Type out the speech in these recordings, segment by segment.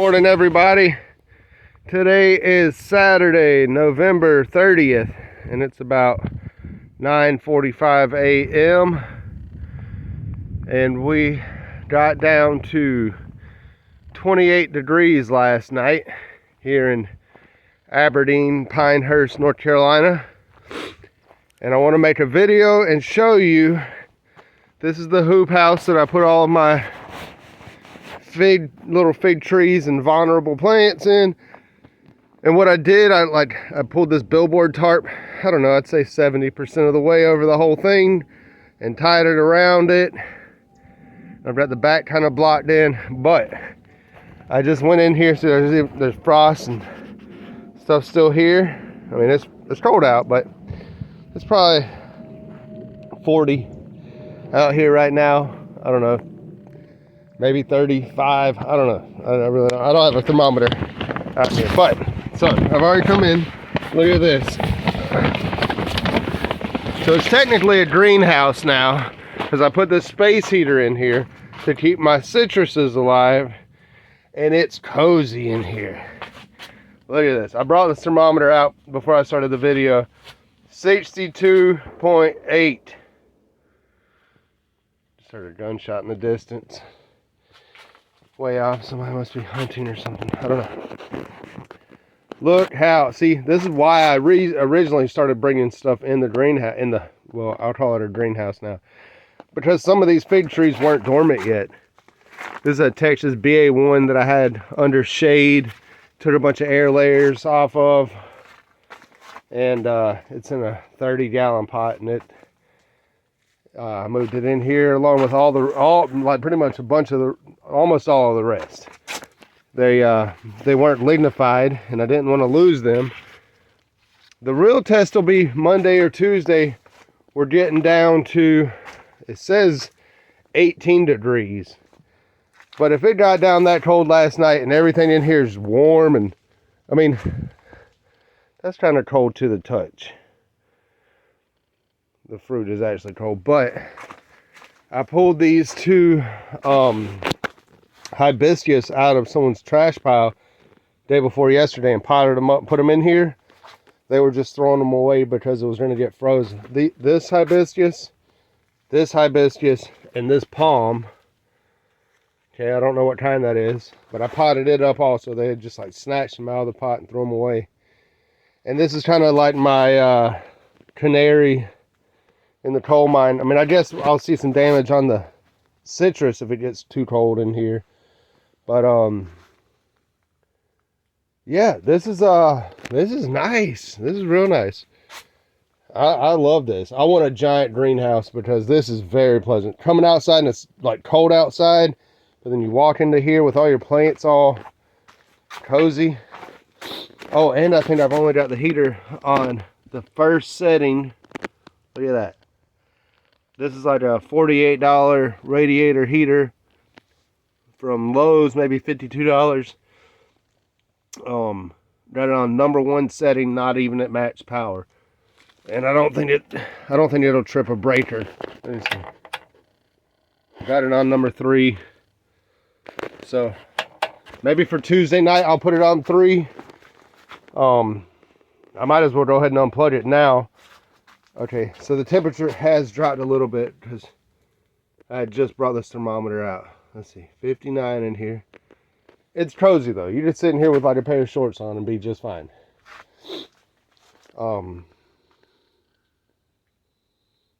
Morning, everybody. Today is Saturday, November 30th, and it's about 9:45 a.m. and we got down to 28 degrees last night here in Aberdeen, Pinehurst, North Carolina. And I want to make a video and show you, this is the hoop house that I put all of my little fig trees and vulnerable plants in. And what I did, I pulled this billboard tarp, I don't know, I'd say 70% of the way over the whole thing and tied it around it. I've got the back kind of blocked in, but I just went in here, so there's frost and stuff still here. I mean, it's cold out, but it's probably 40 out here right now. I don't know, maybe 35. I don't know. I don't have a thermometer out here. But so I've already come in. Look at this. So it's technically a greenhouse now, because I put this space heater in here to keep my citruses alive, and it's cozy in here. Look at this. I brought the thermometer out before I started the video. 62.8. Just heard a gunshot in the distance. Way off. Somebody must be hunting or something. I don't know. Look how. See, this is why I originally started bringing stuff in the greenhouse. Well, I'll call it a greenhouse now, because some of these fig trees weren't dormant yet. This is a Texas BA1 that I had under shade. Took a bunch of air layers off of, and it's in a 30-gallon pot, and I moved it in here along with pretty much almost all of the rest. They weren't lignified, and I didn't want to lose them. The real test will be Monday or Tuesday. We're getting down to, it says 18 degrees. But if it got down that cold last night and everything in here is warm, and I mean, that's kind of cold to the touch. The fruit is actually cold, but I pulled these two hibiscus out of someone's trash pile day before yesterday and potted them up, put them in here. They were just throwing them away because it was going to get frozen. This hibiscus, and this palm. Okay, I don't know what kind that is, but I potted it up also. They had just like snatched them out of the pot and thrown them away. And this is kind of like my canary in the coal mine. I mean, I guess I'll see some damage on the citrus if it gets too cold in here. But yeah, this is nice. This is real nice. I love this. I want a giant greenhouse because this is very pleasant. Coming outside and it's like cold outside, but then you walk into here with all your plants all cozy. Oh, and I think I've only got the heater on the first setting. Look at that. This is like a $48 radiator heater from Lowe's, maybe $52. Got it on #1 setting, not even at max power. And I don't think it'll trip a breaker. Let me see. Got it on #3. So maybe for Tuesday night I'll put it on 3. I might as well go ahead and unplug it now. Okay, so the temperature has dropped a little bit because I just brought this thermometer out. Let's see, 59 in here. It's cozy though. You just sit in here with like a pair of shorts on and be just fine. I don't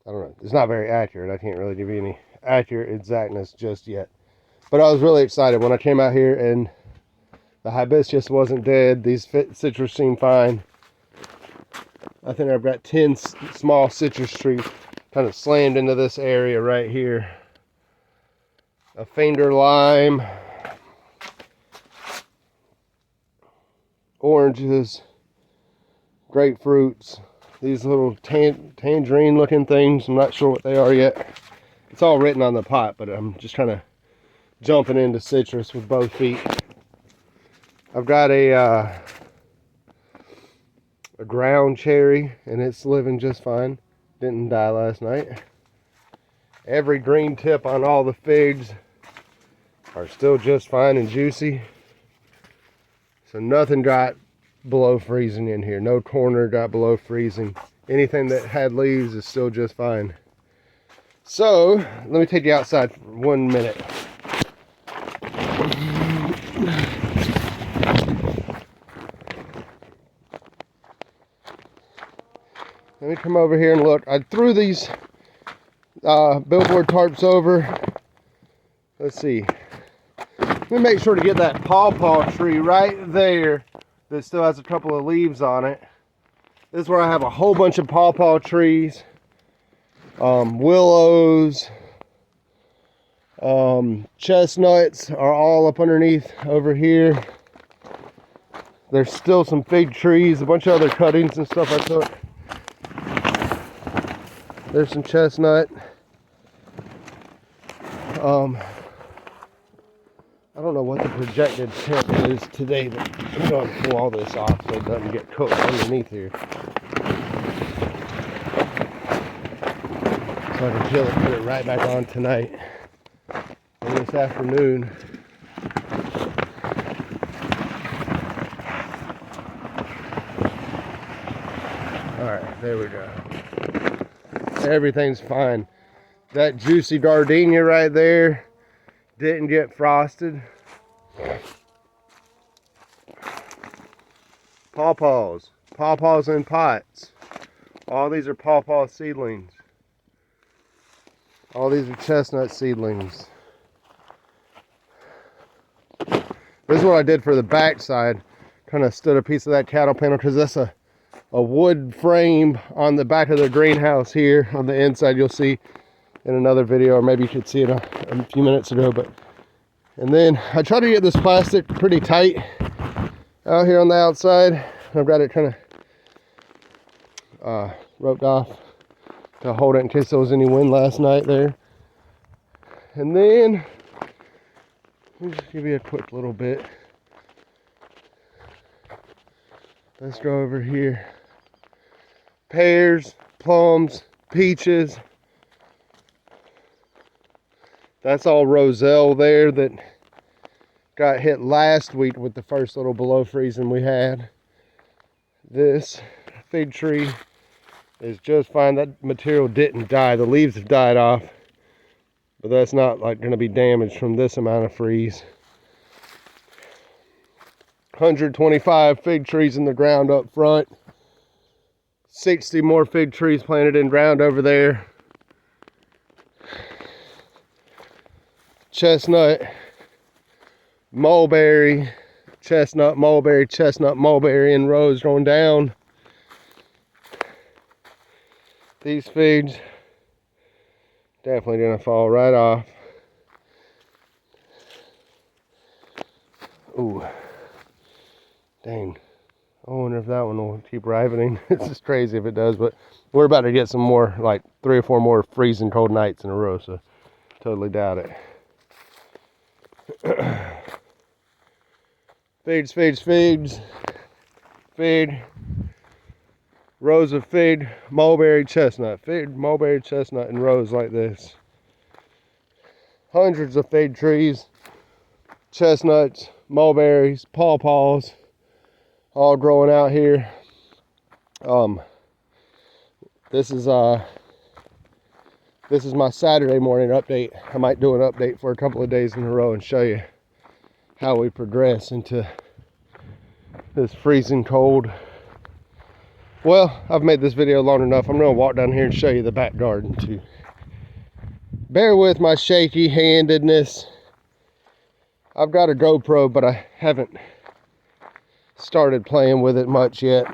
know. It's not very accurate. I can't really give you any accurate exactness just yet. But I was really excited when I came out here and the hibiscus wasn't dead. These citrus seem fine. I think I've got 10 small citrus trees kind of slammed into this area right here. A finger lime, oranges, grapefruits, these little tangerine looking things. I'm not sure what they are yet. It's all written on the pot, but I'm just kind of jumping into citrus with both feet. I've got a ground cherry, and it's living just fine. Didn't die last night. Every green tip on all the figs are still just fine and juicy. So nothing got below freezing in here. No corner got below freezing. Anything that had leaves is still just fine. So let me take you outside for 1 minute. Let me come over here and look. I threw these billboard tarps over. Let's see. Let me make sure to get that pawpaw tree right there that still has a couple of leaves on it. This is where I have a whole bunch of pawpaw trees, willows, chestnuts are all up underneath over here. There's still some fig trees, a bunch of other cuttings and stuff I took. There's some chestnut. I don't know what the projected temp is today, but I'm going to pull all this off so it doesn't get cooked underneath here. So I can chill it, put it right back on tonight and this afternoon. Alright, there we go. Everything's fine. That juicy gardenia right there didn't get frosted. Pawpaws in pots. All these are pawpaw seedlings. All these are chestnut seedlings. This is what I did for the back side. Kind of stood a piece of that cattle panel because that's a wood frame on the back of the greenhouse here. On the inside you'll see in another video, or maybe you could see it a few minutes ago. And then I try to get this plastic pretty tight out here on the outside. I've got it kind of roped off to hold it in case there was any wind last night there. And then let me just give you a quick little bit. Let's go over here. Pears, plums, peaches. That's all roselle there that got hit last week with the first little below freezing we had. This fig tree is just fine. That material didn't die. The leaves have died off, but that's not like going to be damaged from this amount of freeze. 125 fig trees in the ground up front. 60 more fig trees planted in ground over there. Chestnut, mulberry, chestnut, mulberry in rows going down. These figs definitely gonna fall right off. Ooh, dang. I wonder if that one will keep ripening. It's just crazy if it does, but we're about to get some more, like 3 or 4 more freezing cold nights in a row, so totally doubt it. Figs, fig, rows of fig, mulberry, chestnut, fig, mulberry, chestnut in rows like this. Hundreds of fig trees, chestnuts, mulberries, pawpaws, all growing out here. This is my Saturday morning update. I might do an update for a couple of days in a row and show you how we progress into this freezing cold. Well, I've made this video long enough. I'm gonna walk down here and show you the back garden too. Bear with my shaky handedness. I've got a GoPro, but I haven't started playing with it much yet.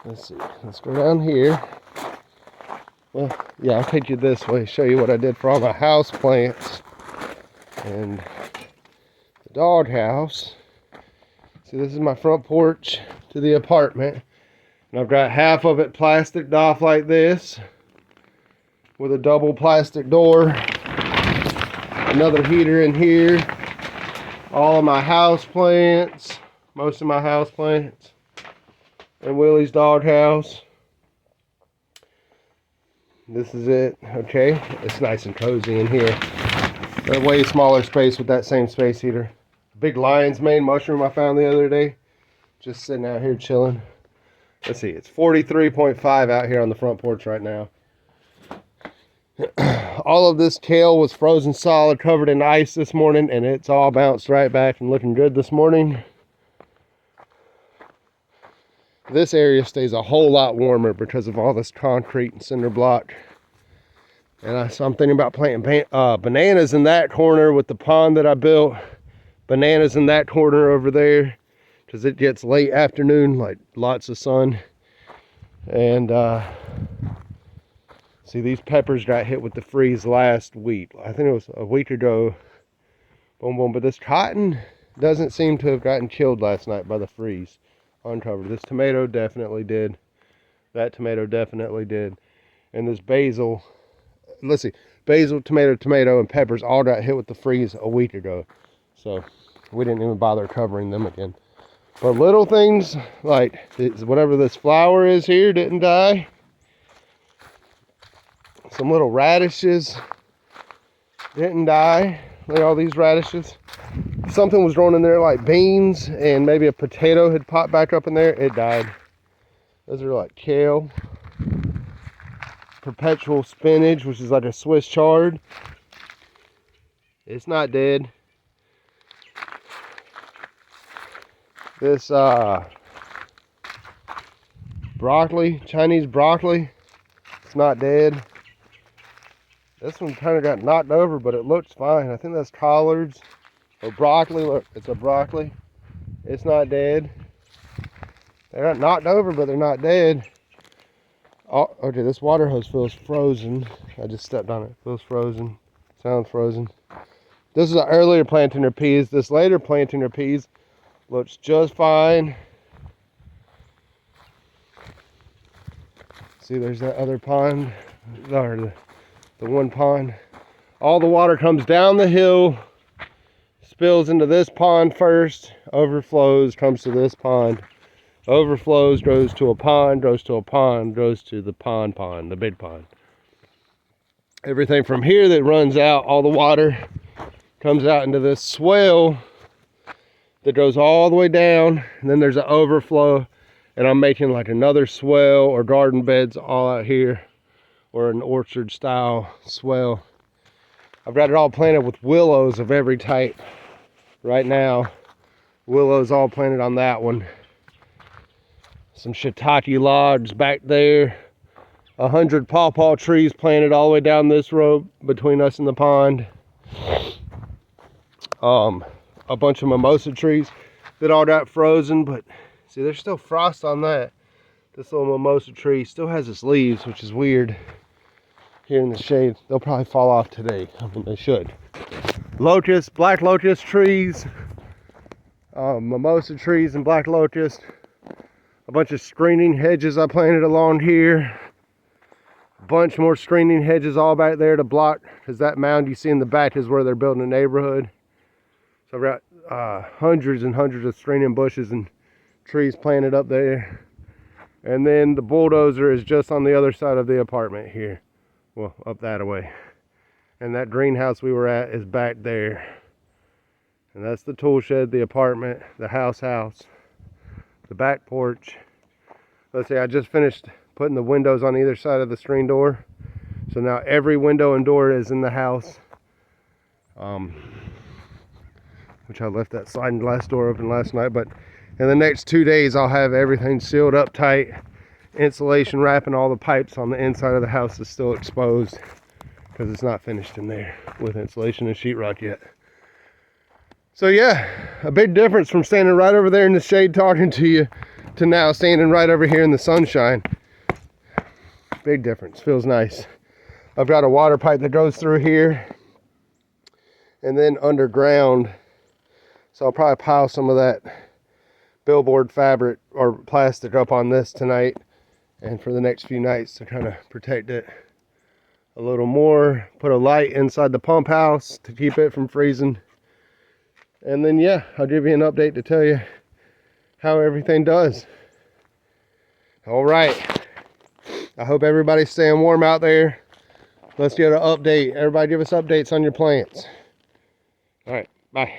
Let's see, let's go down here. Well, yeah, I'll take you this way, show you what I did for all my house plants and the dog house. See, this is my front porch to the apartment, and I've got half of it plasticed off like this with a double plastic door, another heater in here, all of my house plants, most of my house plants, and Willie's doghouse. This is it. Okay, it's nice and cozy in here. A way smaller space with that same space heater. Big lion's mane mushroom I found the other day. Just sitting out here chilling. Let's see, it's 43.5 out here on the front porch right now. All of this kale was frozen solid, covered in ice this morning, and it's all bounced right back and looking good this morning. This area stays a whole lot warmer because of all this concrete and cinder block. And so I'm thinking about planting bananas in that corner with the pond that I built. Bananas in that corner over there, because it gets late afternoon, like lots of sun. And see, these peppers got hit with the freeze last week. I think it was a week ago. Boom, boom. But this cotton doesn't seem to have gotten killed last night by the freeze. Uncovered. This tomato definitely did. That tomato definitely did. And this basil, let's see, basil, tomato, and peppers all got hit with the freeze a week ago. So we didn't even bother covering them again. But little things like whatever this flower is here didn't die. Some little radishes didn't die. Look at all these radishes. Something was growing in there like beans, and maybe a potato had popped back up in there. It died. Those are like kale. Perpetual spinach, which is like a Swiss chard. It's not dead. This broccoli, Chinese broccoli, it's not dead. This one kind of got knocked over, but it looks fine. I think that's collards or broccoli. Look, it's a broccoli. It's not dead. They got knocked over, but they're not dead. Oh, okay, this water hose feels frozen. I just stepped on it. Feels frozen. Sounds frozen. This is an earlier planting of peas. This later planting of peas looks just fine. See, there's that other pond. Or the one pond. All the water comes down the hill, spills into this pond first, overflows, comes to this pond, overflows, goes to a pond, goes to a pond, goes to the pond, the big pond. Everything from here that runs out, all the water comes out into this swale that goes all the way down, and then there's an overflow, and I'm making like another swale or garden beds all out here, or an orchard style swale. I've got it all planted with willows of every type right now. Willows all planted on that one. Some shiitake logs back there. 100 pawpaw trees planted all the way down this road between us and the pond. A bunch of mimosa trees that all got frozen, but see, there's still frost on that. This little mimosa tree still has its leaves, which is weird. Here in the shade, they'll probably fall off today. I mean, they should. Locust, black locust trees, mimosa trees and black locust. A bunch of screening hedges I planted along here. A bunch more screening hedges all back there to block, because that mound you see in the back is where they're building a neighborhood. So I've got hundreds and hundreds of screening bushes and trees planted up there. And then the bulldozer is just on the other side of the apartment here. Well, up that way. And that greenhouse we were at is back there. And that's the tool shed, the apartment, the house, the back porch. Let's see, I just finished putting the windows on either side of the screen door. So now every window and door is in the house. Which I left that sliding glass door open last night. But in the next 2 days, I'll have everything sealed up tight. Insulation wrapping all the pipes on the inside of the house is still exposed, because it's not finished in there with insulation and sheetrock yet. So yeah, a big difference from standing right over there in the shade talking to you to now standing right over here in the sunshine. Big difference. Feels nice. I've got a water pipe that goes through here and then underground. So I'll probably pile some of that billboard fabric or plastic up on this tonight and for the next few nights to kind of protect it a little more. Put a light inside the pump house to keep it from freezing. And then yeah, I'll give you an update to tell you how everything does. All right. I hope everybody's staying warm out there. Let's get an update. Everybody give us updates on your plants. All right, bye.